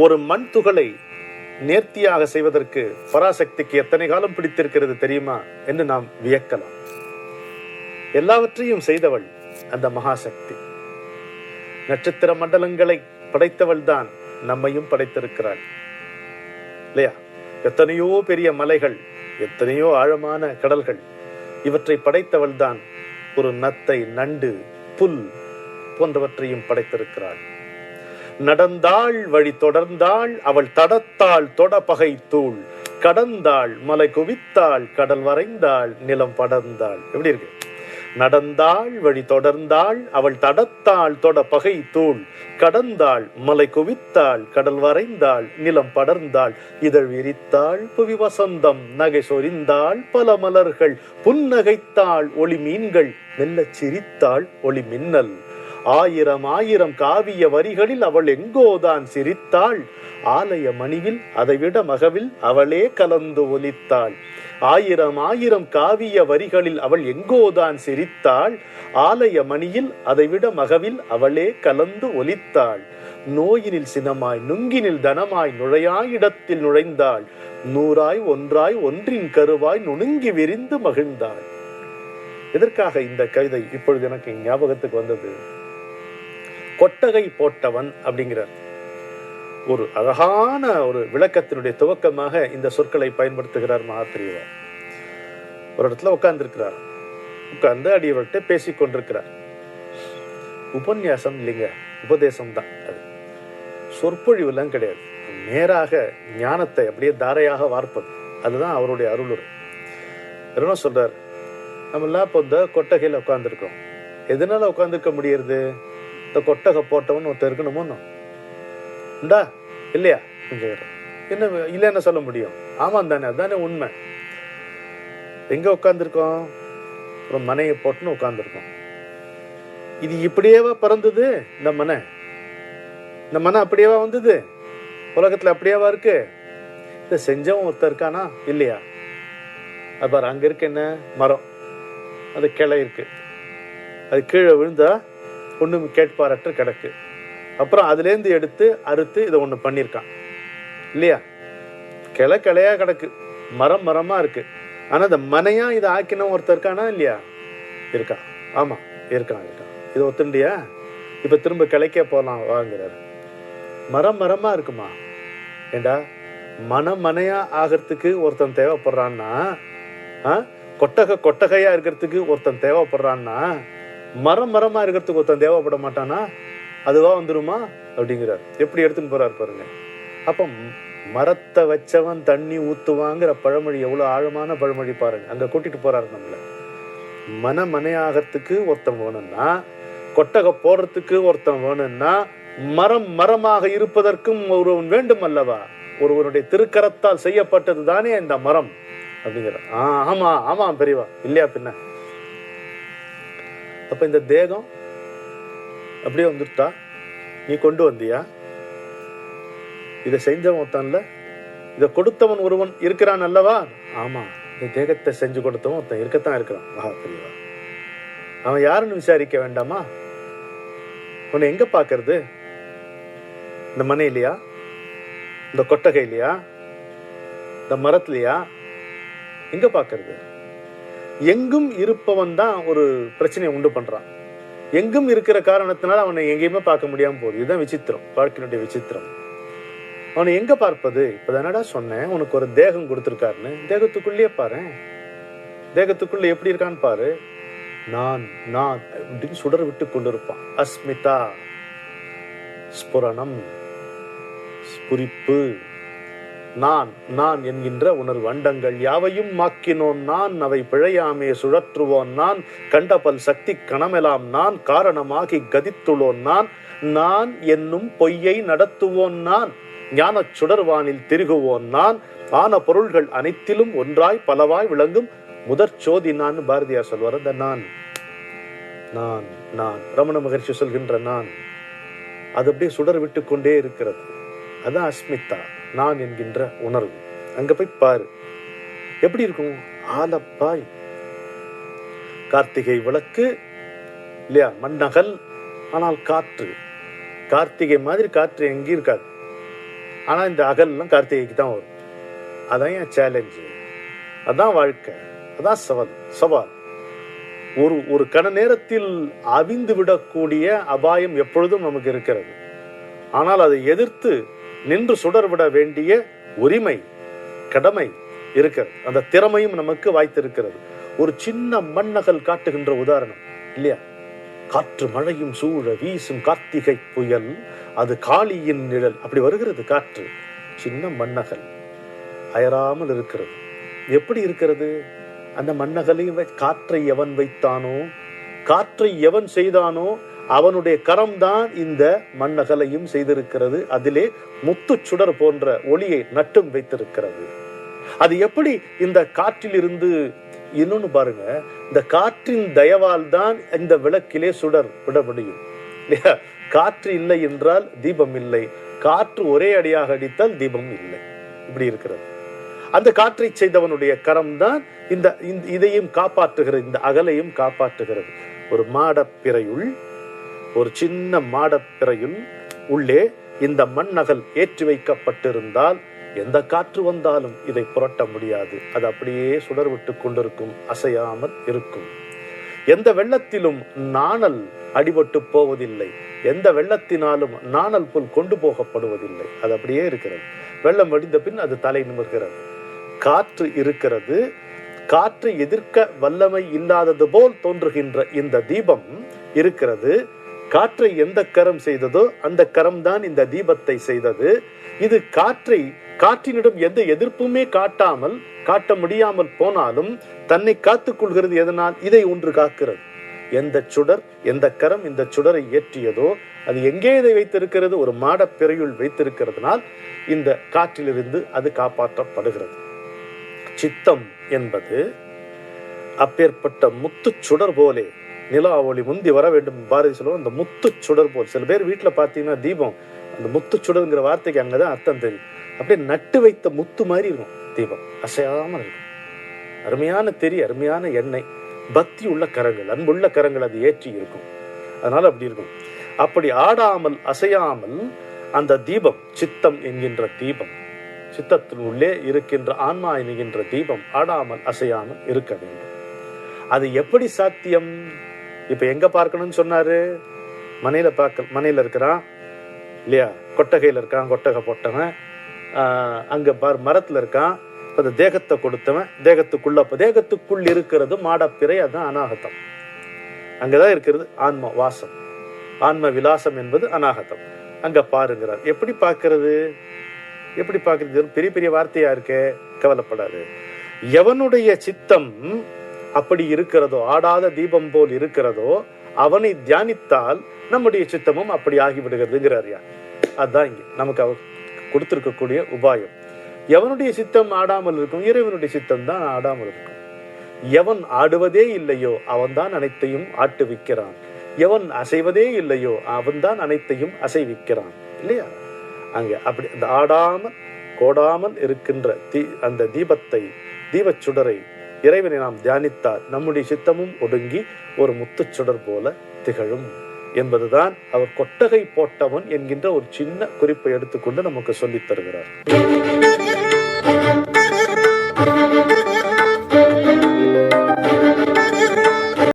ஒரு மண் துகளை நேர்த்தியாக செய்வதற்கு பராசக்திக்கு எத்தனை காலம் பிடித்திருக்கிறது தெரியுமா என்று நாம் வியக்கலாம். எல்லாவற்றையும் செய்தவள் அந்த மகாசக்தி. நட்சத்திர மண்டலங்களை படைத்தவள் தான் நம்மையும் படைத்திருக்கிறாள் இல்லையா? எத்தனையோ பெரிய மலைகள், எத்தனையோ ஆழமான கடல்கள், இவற்றை படைத்தவள் தான் ஒரு நத்தை, நண்டு, புல் போன்றவற்றையும் படைத்திருக்கிறாள். நடந்தாள் வழி தொடர்ந்தாள் அவள் தடத்தாள் தொட பகை தூள் கடந்தாள் மலை குவித்தாள் கடல் வரைந்தாள் நிலம் படர்ந்தாள். எப்படி இருக்கு? நடந்தாள் வழி தொடர்ந்தாள் அவள் தடத்தாள் தொட பகை தூள் கடந்தாள் மலை குவித்தாள் கடல் வரைந்தாள் நிலம் படர்ந்தாள் இதழ் விரித்தாள் புவி வசந்தம் நகை சொரிந்தாள் பல மலர்கள் புன்னகைத்தாள் ஒளி மீன்கள் மெல்ல சிரித்தாள் ஒளி மின்னல். ஆயிரம் ஆயிரம் காவிய வரிகளில் அவள் எங்கோதான் சிரித்தாள் ஆலய மணிவில் அதைவிட மகவில் அவளே கலந்து ஒலித்தாள். ஆயிரம் ஆயிரம் காவிய வரிகளில் அவள் எங்கோதான் சிரித்தாள் ஆலய மணியில் அதைவிட மகவில் அவளே கலந்து ஒலித்தாள். நோயினில் சினமாய் நுங்கினில் தனமாய் நுழையாய் இடத்தில் நுழைந்தாள் நூறாய் ஒன்றாய் ஒன்றின் கருவாய் நுணுங்கி விரிந்து மகிழ்ந்தாள். எதற்காக இந்த கவிதை இப்பொழுது எனக்கு ஞாபகத்துக்கு வந்தது? கொட்டகை போட்டவன் அப்படிங்கிறார். ஒரு அழகான ஒரு விளக்கத்தினுடைய துவக்கமாக இந்த சொற்களை பயன்படுத்துகிறார் மகாபிரிவா. ஒரு இடத்துல உட்கார்ந்து இருக்கிறார். உட்கார்ந்து அடியவர்கிட்ட பேசிக் கொண்டிருக்கிறார். உபன்யாசம் இல்லைங்க, உபதேசம் தான். அது சொற்பொழிவுலாம் கிடையாது. நேராக ஞானத்தை அப்படியே தாரையாக வார்ப்பது. அதுதான் அவருடைய அருளுரை. என்ன சொல்றார்? நம்ம எல்லாம் இப்போ இந்த கொட்டகையில் உட்கார்ந்துருக்கோம். எதனால உட்கார்ந்துருக்க முடியறது? இந்த கொட்டகை போட்டவன் ஒருத்தர் இருக்கணுமோ உண்டா இல்லையா? என்ன இல்லைன்னு சொல்ல முடியும்? ஆமாம் தானே, அதுதானே உண்மை. எங்க உட்கார்ந்துருக்கோம்? ஒரு மனையை போட்டுன்னு உட்கார்ந்துருக்கோம். இது இப்படியேவா பறந்தது? இந்த மனை அப்படியேவா வந்தது? உலகத்துல அப்படியேவா இருக்கு? இதை செஞ்சவன் ஒருத்தர் இருக்கானா இல்லையா? அது பாரு, அங்க இருக்கு என்ன மரம், அது கிளை இருக்கு, அது கீழே விழுந்தா ஒண்ணும் கேட்பாரற்று கிடக்கு. அப்புறம் அதுலேருந்து எடுத்து அறுத்து இதை ஒண்ணு பண்ணிருக்கான் இல்லையா? கிளையா கிடக்கு, மரமா இருக்கு. ஆனா இந்த மனையா இதை ஆக்கின ஒருத்தர் இருக்கானா இல்லையா? இருக்கான். ஆமா, இருக்கான். இது ஒத்துண்டியா? இப்ப திரும்ப கிளைக்கே போலாம் வாங்குறாரு. மரமா இருக்குமா? ஏண்டா, மனையா ஆகிறதுக்கு ஒருத்தன் தேவைப்படுறான்னா, கொட்டகையா இருக்கிறதுக்கு ஒருத்தன் தேவைப்படுறான்னா, மரமா இருக்கிறதுக்கு ஒருத்தன் தேவைப்பட மாட்டானா? அதுவா வந்துருமா அப்படிங்கிறார். எப்படி எடுத்துன்னு போறாரு பாருங்க. அப்ப மரத்தை வச்சவன் தண்ணி ஊத்துவாங்கிற பழமொழி எவ்வளவு ஆழமான பழமொழி பாருங்க. அங்க கூட்டிட்டு போறாரு நம்மள. மனையாகிறதுக்கு ஒருத்தன் வேணும்னா, கொட்டகை போடுறதுக்கு ஒருத்தன் வேணும்னா, மரமாக இருப்பதற்கும் ஒருவன் வேண்டும் அல்லவா? ஒருவனுடைய திருக்கரத்தால் செய்யப்பட்டது தானே இந்த மரம் அப்படிங்கிற. ஆமா பெரியவா, இல்லையா பின்ன? அப்ப இந்த தேகம் அப்படியே வந்துட்டா, நீ கொண்டு வந்தியா? இதை செஞ்சவன் ஒருத்தன்ல, இதை கொடுத்தவன் ஒருவன் இருக்கிறான் அல்லவா? ஆமா, இந்த தேகத்தை செஞ்சு கொடுத்தவன் ஒருத்தன் இருக்கத்தான் இருக்கிறான். பெரியவா, அவன் யாருன்னு விசாரிக்க வேண்டாமா? உன்னை எங்க பாக்குறது? இந்த மனை இல்லையா? இந்த கொட்டகை இல்லையா? இந்த மரத்துலையா? எங்க பாக்குறது? எங்கும் இருப்பவன் தான் ஒரு பிரச்சனையை உண்டு பண்றான். எங்கும் இருக்கிற காரணத்தினால அவனை எங்கேயுமே பார்க்க முடியாம போகுது. இதுதான் விசித்திரம், வாழ்க்கையினுடைய விசித்திரம். அவனை எங்க பார்ப்பது? இப்பதானடா சொன்னேன் உனக்கு ஒரு தேகம் கொடுத்திருக்காருன்னு. தேகத்துக்குள்ளேயே பாரு, தேகத்துக்குள்ள எப்படி இருக்கான்னு பாரு. நான் அப்படின்னு சுடர் விட்டு கொண்டிருப்பான். அஸ்மிதா, ஸ்புரணம், ஸ்புரிப்பு, நான் என்கின்ற உணர்வு. அண்டங்கள் யாவையும் மாக்கினோன் நான், அவை பிழையாமே சுழற்றுவோன் நான், கண்டபல் சக்தி கணமெலாம் நான், காரணமாகி கதித்துளோன் நான் என்னும் பொய்யை நடத்துவோன் நான், ஞான சுடர்வானில் திருகுவோன் நான், ஆன பொருள்கள் அனைத்திலும் ஒன்றாய் பலவாய் விளங்கும் முதற் சோதி நான். பாரதியார் சொல்வார். அந்த நான் ரமண மகர்ஷி சொல்கின்ற நான், அது அப்படியே சுடர் விட்டு கொண்டே இருக்கிறது. அதான் அஸ்மிதா, நான் என்கின்ற உணர்வு. அங்க போய் பாரு, எப்படி இருக்கும்? ஆலப்பாய், கார்த்திகை விளக்கு இல்லையா? மண்ணகல், ஆனால் காற்று கார்த்திகை மாதிரி காற்று எங்கேயும் இருக்காது. ஆனா இந்த அகல்லாம் கார்த்திகைக்கு தான் வரும். அதான் என் சேலஞ்சு, அதான் வாழ்க்கை, அதான் சவால். ஒரு கண நேரத்தில் அவிந்து விடக்கூடிய அபாயம் எப்பொழுதும் நமக்கு இருக்கிறது. ஆனால் அதை எதிர்த்து நின்று சுடர் விட வேண்டிய உரிமை, கடமை இருக்கிறது. அந்த திறமையும் நமக்கு வாய்த்திருக்கிறது. ஒரு சின்ன மண்ணகல் காட்டுகின்ற உதாரணம் இல்லையா? காற்று மழையும் சூழ வீசும் கார்த்திகை புயல், அது காளியின் நிழல். அப்படி வருகிறது காற்று. சின்ன மண்ணகல் அயராமல் இருக்கிறது. எப்படி இருக்கிறது? அந்த மண்ணகலையும் காற்றை எவன் வைத்தானோ, காற்றை எவன் செய்தானோ அவனுடைய கரம்தான் இந்த மண்ணகலையும் செய்திருக்கிறது. அதிலே முத்து சுடர் போன்ற ஒளியை நட்டும் வைத்திருக்கிறது. அது எப்படி இந்த காற்றில் இருந்து, இன்னொன்னு பாருங்க, இந்த காற்றின் தயவால் தான் இந்த விளக்கிலே சுடர் விட முடியும் இல்லையா? காற்று இல்லை என்றால் தீபம் இல்லை, காற்று ஒரே அடியாக அடித்தால் தீபம் இல்லை. இப்படி இருக்கிறது. அந்த காற்றை செய்தவனுடைய கரம் தான் இந்த இதையும் காப்பாற்றுகிறது, இந்த அகலையும் காப்பாற்றுகிறது. ஒரு மாடப்பிறையுள், ஒரு சின்ன மாடப்பிறையுள் உள்ளே இந்த மண்ணகல் ஏற்றி வைக்கப்பட்டிருந்தால் எந்த காற்று வந்தாலும் இதை புரட்ட முடியாது. அது அப்படியே சுடர் விட்டு கொண்டிருக்கும், அசையாமல் இருக்கும். எந்த வெள்ளத்திலும் நாணல் அடிபட்டு போவதில்லை, எந்த வெள்ளத்தினாலும் நாணல் புல் கொண்டு போகப்படுவதில்லை. அது அப்படியே இருக்கிறது. வெள்ளம் வடிந்த பின் அது தலை நிமிர்கிறது. காற்று இருக்கிறது. காற்றை எதிர்க்க வல்லமை இல்லாதது போல் தோன்றுகின்ற இந்த தீபம் இருக்கிறது. காற்றை எந்த கரம் செய்ததோ அந்த கரம் தான் இந்த தீபத்தை செய்தது. இது காற்றினிடம் எந்த எதிர்ப்புமே காட்ட முடியாமல் போனாலும் தன்னை காத்துக் கொள்கிறது. எதனால்? இதை ஒன்று காக்கிறது. எந்த சுடர், எந்த கரம் இந்த சுடரை ஏற்றியதோ அது எங்கே இதை வைத்திருக்கிறது? ஒரு மாடப்பிறையுள் வைத்திருக்கிறதுனால் இந்த காற்றிலிருந்து அது காப்பாற்றப்படுகிறது. சித்தம் என்பது அப்பேற்பட்ட முத்து சுடர் போலே, நிலா ஒளி முந்தி வர வேண்டும் பாரதி சொல்லுவோம். அந்த முத்து சுடர் போல், சில பேர் வீட்டுல பாத்தீங்கன்னா தீபம், அந்த முத்து சுடர்ங்கிற வார்த்தைக்கு அங்கதான் அர்த்தம் தெரியும். அப்படியே நட்டு வைத்த முத்து மாதிரி இருக்கும் தீபம், அசையாம இருக்கும். அருமையான அருமையான எண்ணெய், பக்தி உள்ள கரங்கள், அன்புள்ள கரங்கள் அது ஏற்றி இருக்கும். அதனால அப்படி இருக்கும். அப்படி ஆடாமல் அசையாமல் அந்த தீபம், சித்தம் என்கின்ற தீபம், சித்தத்தின் உள்ளே இருக்கின்ற ஆன்மா என்கின்ற தீபம் ஆடாமல் அசையாமல் இருக்க வேண்டும். அது எப்படி சாத்தியம்? இப்ப எங்க பார்க்கணும்னு சொன்னாரு? மனையில இருக்கிறான் இல்லையா? கொட்டகையில இருக்கான், கொட்டகை போட்டவன். அங்க மரத்துல இருக்கான், அந்த தேகத்தை கொடுத்தவன். தேகத்துக்குள் இருக்கிறது மாடப்பிறை, அதுதான் அநாகதம். அங்கதான் இருக்கிறது ஆன்ம வாசம், ஆன்ம விலாசம் என்பது அநாகதம். அங்க பாருங்கிறார். எப்படி பார்க்கிறது? பெரிய பெரிய வார்த்தையா இருக்கே, கவலைப்படாது. எவனுடைய சித்தம் அப்படி இருக்கிறதோ, ஆடாத தீபம் போல் இருக்கிறதோ, அவனை தியானித்தால் நம்முடைய சித்தமும் அப்படி ஆகிவிடுகிறதுங்கிறார். அதுதான் இங்க நமக்கு அவர் கொடுத்திருக்கக்கூடிய உபாயம். எவனுடைய சித்தம் ஆடாமல் இருக்கும்? இறைவனுடைய சித்தம் தான் ஆடாமல் இருக்கும். எவன் ஆடுவதே இல்லையோ அவன் தான் அனைத்தையும் ஆட்டுவிக்கிறான். எவன் அசைவதே இல்லையோ அவன் தான் அனைத்தையும் அசைவிக்கிறான் இல்லையா? அங்க அப்படி அந்த ஆடாமல் கோடாமல் இருக்கின்ற அந்த தீபச் சுடரை, இறைவனை நாம் தியானித்தால் நம்முடைய சித்தமும் ஒடுங்கி ஒரு முத்துச்சுடர் போல திகழும் என்பதுதான் அவர் கொட்டகை போட்டவன் என்கின்ற ஒரு சின்ன குறிப்பை எடுத்துக்கொண்டு நமக்கு சொல்லித் தருகிறார்.